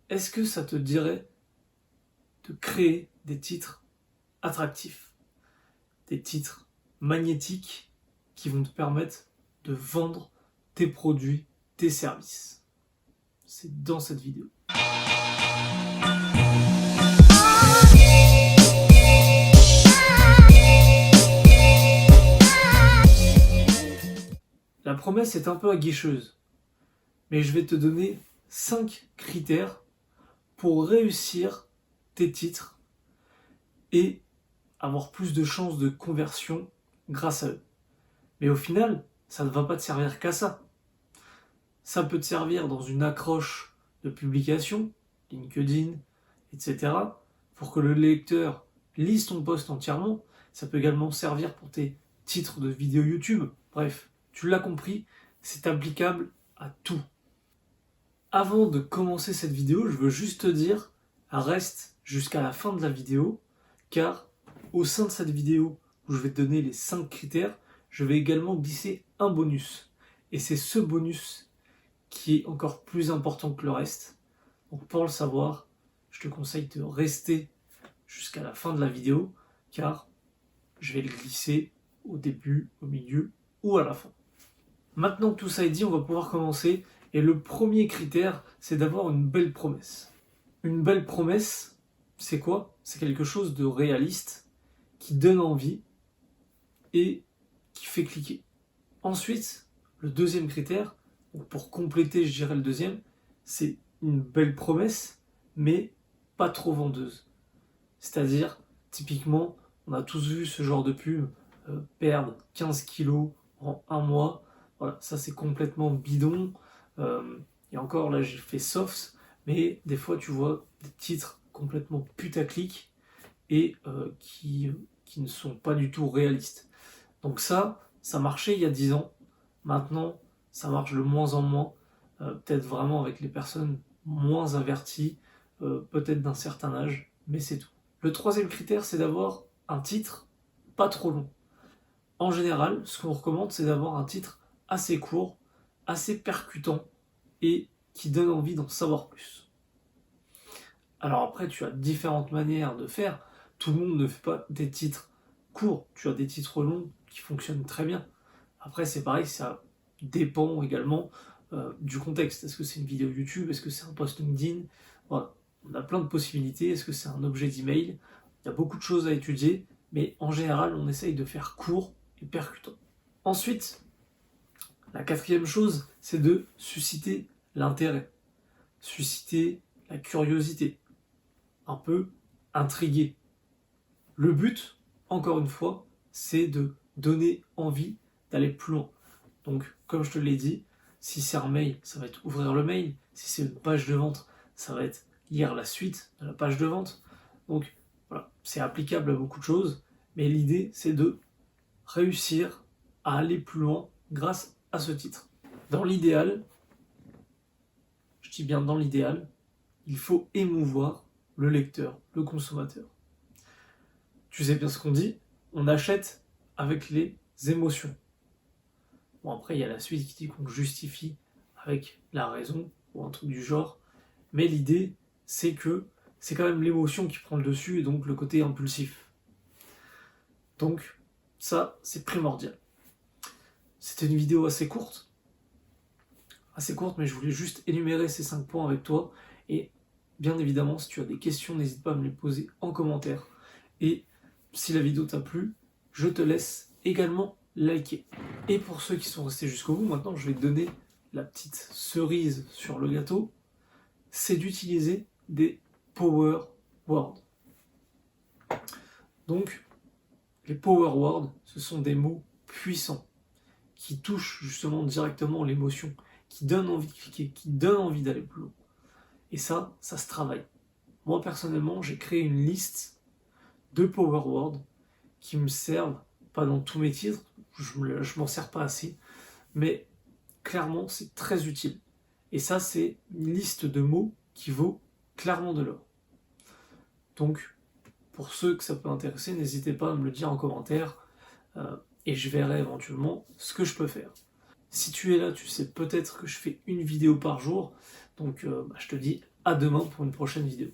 est-ce que ça te dirait de créer des titres attractifs, des titres magnétiques qui vont te permettre de vendre tes produits, tes services? C'est dans cette vidéo. La promesse est un peu aguicheuse, mais je vais te donner 5 critères pour réussir tes titres et avoir plus de chances de conversion grâce à eux. Mais au final, ça ne va pas te servir qu'à ça. Ça peut te servir dans une accroche de publication, LinkedIn, etc., pour que le lecteur lise ton post entièrement. Ça peut également servir pour tes titres de vidéos YouTube. Bref, tu l'as compris, c'est applicable à tout. Avant de commencer cette vidéo, je veux juste te dire, reste jusqu'à la fin de la vidéo, car au sein de cette vidéo où je vais te donner les 5 critères, je vais également glisser un bonus. Et c'est ce bonus qui est encore plus important que le reste. Donc pour le savoir, je te conseille de rester jusqu'à la fin de la vidéo, car je vais le glisser au début, au milieu ou à la fin. Maintenant que tout ça est dit, on va pouvoir commencer. Et le premier critère, c'est d'avoir une belle promesse. Une belle promesse, c'est quoi? C'est quelque chose de réaliste, qui donne envie et qui fait cliquer. Ensuite, le deuxième critère, pour compléter, je dirais le deuxième, c'est une belle promesse, mais pas trop vendeuse. C'est-à-dire, typiquement, on a tous vu ce genre de pub, perdre 15 kilos en un mois. Voilà, ça c'est complètement bidon. Et encore là, j'ai fait soft, mais des fois tu vois des titres complètement putaclic et qui ne sont pas du tout réalistes. Donc ça marchait il y a 10 ans. Maintenant, ça marche de moins en moins. Peut-être vraiment avec les personnes moins averties, peut-être d'un certain âge, mais c'est tout. Le troisième critère, c'est d'avoir un titre pas trop long. En général, ce qu'on recommande, c'est d'avoir un titre assez court, assez percutant et qui donne envie d'en savoir plus. Alors après, tu as différentes manières de faire. Tout le monde ne fait pas des titres courts. Tu as des titres longs qui fonctionnent très bien. Après, c'est pareil, ça dépend également du contexte. Est-ce que c'est une vidéo YouTube? Est-ce que c'est un post LinkedIn? Voilà. On a plein de possibilités. Est-ce que c'est un objet d'email? Il y a beaucoup de choses à étudier, mais en général, on essaye de faire court et percutant. Ensuite, la quatrième chose, c'est de susciter l'intérêt, susciter la curiosité, un peu intriguer. Le but, encore une fois, c'est de donner envie d'aller plus loin. Donc, comme je te l'ai dit, si c'est un mail, ça va être ouvrir le mail. Si c'est une page de vente, ça va être lire la suite de la page de vente. Donc, voilà, c'est applicable à beaucoup de choses, mais l'idée, c'est de réussir à aller plus loin grâce à ce titre. Dans l'idéal, je dis bien dans l'idéal, il faut émouvoir le lecteur, le consommateur. Tu sais bien ce qu'on dit, on achète avec les émotions. Bon, après, il y a la suite qui dit qu'on justifie avec la raison, ou un truc du genre, mais l'idée, c'est que c'est quand même l'émotion qui prend le dessus, et donc le côté impulsif. Donc, ça, c'est primordial. C'était une vidéo assez courte, mais je voulais juste énumérer ces 5 points avec toi, et bien évidemment, si tu as des questions, n'hésite pas à me les poser en commentaire, et si la vidéo t'a plu, je te laisse également liker. Et pour ceux qui sont restés jusqu'au bout, maintenant je vais te donner la petite cerise sur le gâteau, c'est d'utiliser des power words. Donc, les power words, ce sont des mots puissants, qui touchent justement directement l'émotion, qui donnent envie de cliquer, qui donnent envie d'aller plus loin. Et ça se travaille. Moi personnellement, j'ai créé une liste de power words qui me servent, pas dans tous mes titres, je m'en sers pas assez, mais clairement c'est très utile. Et ça c'est une liste de mots qui vaut clairement de l'or. Donc pour ceux que ça peut intéresser, n'hésitez pas à me le dire en commentaire et je verrai éventuellement ce que je peux faire. Si tu es là, tu sais peut-être que je fais une vidéo par jour, donc je te dis à demain pour une prochaine vidéo.